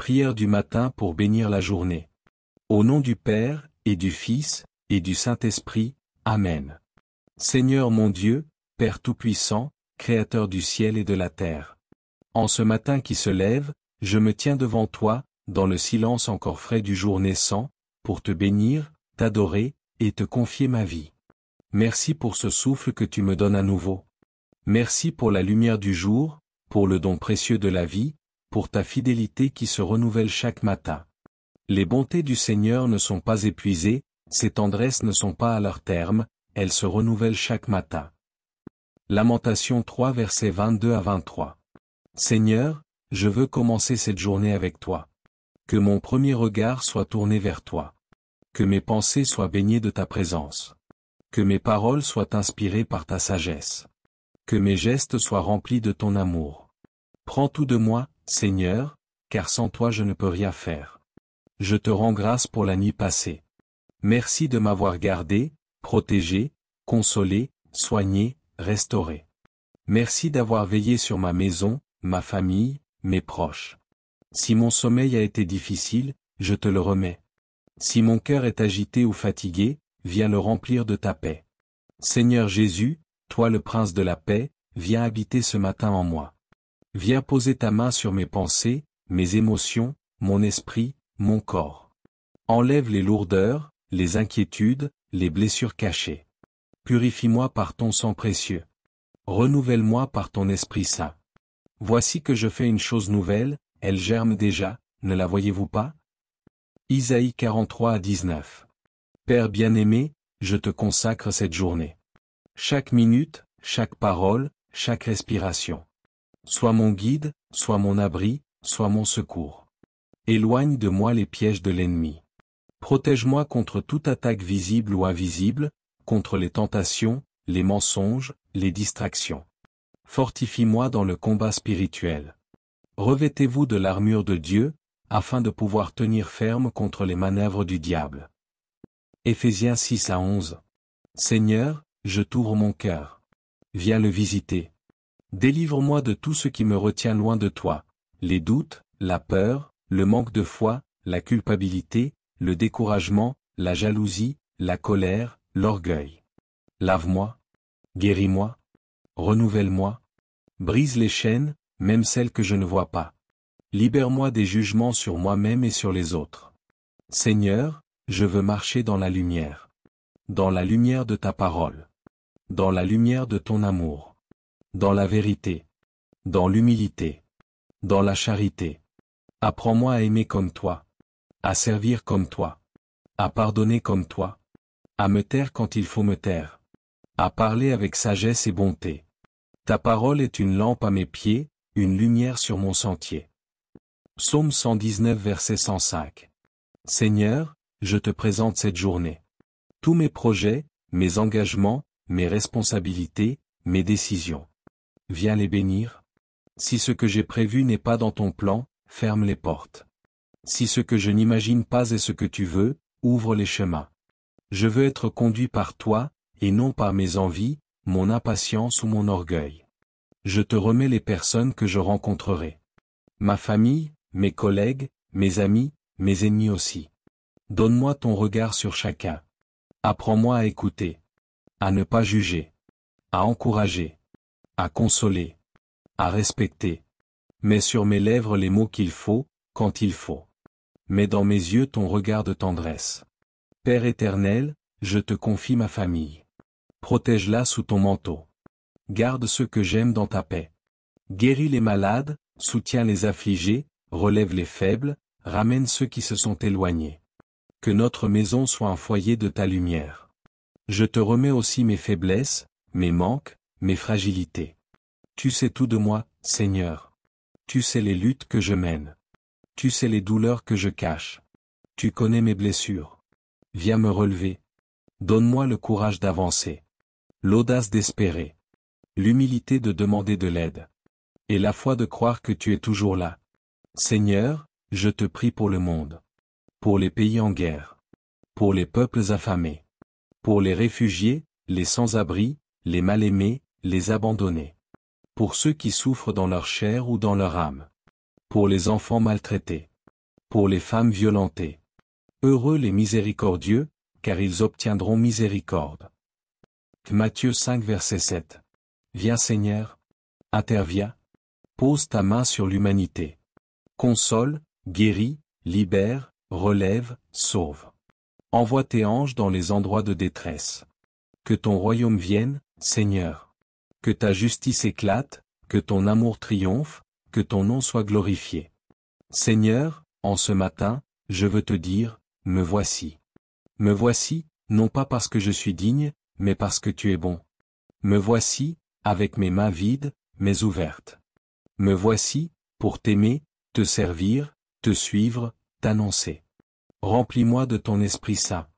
Prière du matin pour bénir la journée. Au nom du Père, et du Fils, et du Saint-Esprit, Amen. Seigneur mon Dieu, Père Tout-Puissant, Créateur du ciel et de la terre. En ce matin qui se lève, je me tiens devant toi, dans le silence encore frais du jour naissant, pour te bénir, t'adorer, et te confier ma vie. Merci pour ce souffle que tu me donnes à nouveau. Merci pour la lumière du jour, pour le don précieux de la vie, pour ta fidélité qui se renouvelle chaque matin. Les bontés du Seigneur ne sont pas épuisées, ses tendresses ne sont pas à leur terme, elles se renouvellent chaque matin. Lamentation 3 versets 22 à 23. Seigneur, je veux commencer cette journée avec toi. Que mon premier regard soit tourné vers toi. Que mes pensées soient baignées de ta présence. Que mes paroles soient inspirées par ta sagesse. Que mes gestes soient remplis de ton amour. Prends tout de moi, Seigneur, car sans toi je ne peux rien faire. Je te rends grâce pour la nuit passée. Merci de m'avoir gardé, protégé, consolé, soigné, restauré. Merci d'avoir veillé sur ma maison, ma famille, mes proches. Si mon sommeil a été difficile, je te le remets. Si mon cœur est agité ou fatigué, viens le remplir de ta paix. Seigneur Jésus, toi le Prince de la paix, viens habiter ce matin en moi. Viens poser ta main sur mes pensées, mes émotions, mon esprit, mon corps. Enlève les lourdeurs, les inquiétudes, les blessures cachées. Purifie-moi par ton sang précieux. Renouvelle-moi par ton Esprit Saint. Voici que je fais une chose nouvelle, elle germe déjà, ne la voyez-vous pas? Isaïe 43 à 19. Père bien-aimé, je te consacre cette journée. Chaque minute, chaque parole, chaque respiration. Sois mon guide, sois mon abri, sois mon secours. Éloigne de moi les pièges de l'ennemi. Protège-moi contre toute attaque visible ou invisible, contre les tentations, les mensonges, les distractions. Fortifie-moi dans le combat spirituel. Revêtez-vous de l'armure de Dieu, afin de pouvoir tenir ferme contre les manœuvres du diable. Éphésiens 6 à 11. Seigneur, je t'ouvre mon cœur. Viens le visiter. Délivre-moi de tout ce qui me retient loin de toi, les doutes, la peur, le manque de foi, la culpabilité, le découragement, la jalousie, la colère, l'orgueil. Lave-moi. Guéris-moi. Renouvelle-moi. Brise les chaînes, même celles que je ne vois pas. Libère-moi des jugements sur moi-même et sur les autres. Seigneur, je veux marcher dans la lumière. Dans la lumière de ta parole. Dans la lumière de ton amour. Dans la vérité. Dans l'humilité. Dans la charité. Apprends-moi à aimer comme toi. À servir comme toi. À pardonner comme toi. À me taire quand il faut me taire. À parler avec sagesse et bonté. Ta parole est une lampe à mes pieds, une lumière sur mon sentier. Psaume 119 verset 105. Seigneur, je te présente cette journée. Tous mes projets, mes engagements, mes responsabilités, mes décisions. Viens les bénir. Si ce que j'ai prévu n'est pas dans ton plan, ferme les portes. Si ce que je n'imagine pas est ce que tu veux, ouvre les chemins. Je veux être conduit par toi, et non par mes envies, mon impatience ou mon orgueil. Je te remets les personnes que je rencontrerai. Ma famille, mes collègues, mes amis, mes ennemis aussi. Donne-moi ton regard sur chacun. Apprends-moi à écouter. À ne pas juger. À encourager. À consoler. À respecter. Mets sur mes lèvres les mots qu'il faut, quand il faut. Mets dans mes yeux ton regard de tendresse. Père éternel, je te confie ma famille. Protège-la sous ton manteau. Garde ceux que j'aime dans ta paix. Guéris les malades, soutiens les affligés, relève les faibles, ramène ceux qui se sont éloignés. Que notre maison soit un foyer de ta lumière. Je te remets aussi mes faiblesses, mes manques, mes fragilités. Tu sais tout de moi, Seigneur. Tu sais les luttes que je mène. Tu sais les douleurs que je cache. Tu connais mes blessures. Viens me relever. Donne-moi le courage d'avancer. L'audace d'espérer. L'humilité de demander de l'aide. Et la foi de croire que tu es toujours là. Seigneur, je te prie pour le monde. Pour les pays en guerre. Pour les peuples affamés. Pour les réfugiés, les sans-abri, les mal-aimés, les abandonnés. Pour ceux qui souffrent dans leur chair ou dans leur âme. Pour les enfants maltraités. pour les femmes violentées. Heureux les miséricordieux, car ils obtiendront miséricorde. Matthieu 5 verset 7. Viens Seigneur. Interviens. Pose ta main sur l'humanité. Console, guéris, libère, relève, sauve. Envoie tes anges dans les endroits de détresse. Que ton royaume vienne, Seigneur. Que ta justice éclate, que ton amour triomphe, que ton nom soit glorifié. Seigneur, en ce matin, je veux te dire, me voici. Me voici, non pas parce que je suis digne, mais parce que tu es bon. Me voici, avec mes mains vides, mais ouvertes. Me voici, pour t'aimer, te servir, te suivre, t'annoncer. Remplis-moi de ton Esprit Saint.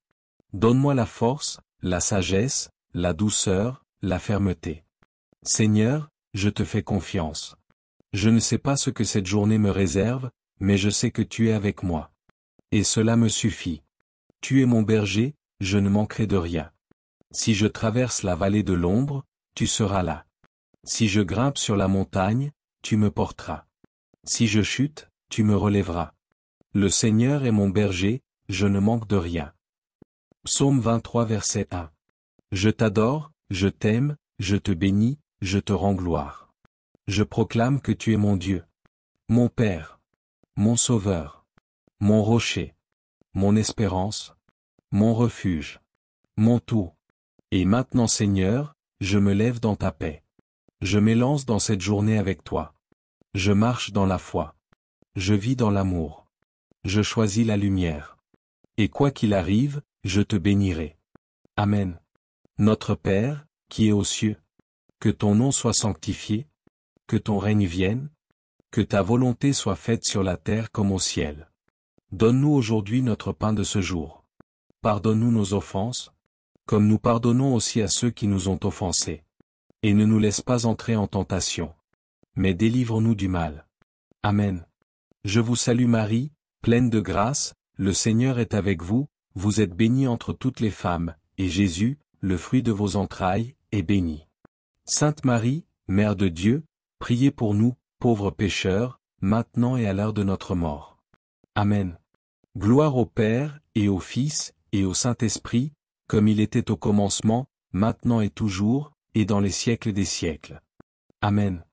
Donne-moi la force, la sagesse, la douceur, la fermeté. Seigneur, je te fais confiance. Je ne sais pas ce que cette journée me réserve, mais je sais que tu es avec moi. Et cela me suffit. Tu es mon berger, je ne manquerai de rien. Si je traverse la vallée de l'ombre, tu seras là. Si je grimpe sur la montagne, tu me porteras. Si je chute, tu me relèveras. Le Seigneur est mon berger, je ne manque de rien. Psaume 23 verset 1. Je t'adore, je t'aime, je te bénis, je te rends gloire. Je proclame que tu es mon Dieu. Mon Père. Mon Sauveur. Mon rocher. Mon espérance. Mon refuge. Mon tout. Et maintenant Seigneur, je me lève dans ta paix. Je m'élance dans cette journée avec toi. Je marche dans la foi. Je vis dans l'amour. Je choisis la lumière. Et quoi qu'il arrive, je te bénirai. Amen. Notre Père, qui es aux cieux, que ton nom soit sanctifié, que ton règne vienne, que ta volonté soit faite sur la terre comme au ciel. Donne-nous aujourd'hui notre pain de ce jour. Pardonne-nous nos offenses, comme nous pardonnons aussi à ceux qui nous ont offensés. Et ne nous laisse pas entrer en tentation, mais délivre-nous du mal. Amen. Je vous salue Marie, pleine de grâce, le Seigneur est avec vous, vous êtes bénie entre toutes les femmes, et Jésus, le fruit de vos entrailles, est béni. Sainte Marie, Mère de Dieu, priez pour nous, pauvres pécheurs, maintenant et à l'heure de notre mort. Amen. Gloire au Père, et au Fils, et au Saint-Esprit, comme il était au commencement, maintenant et toujours, et dans les siècles des siècles. Amen.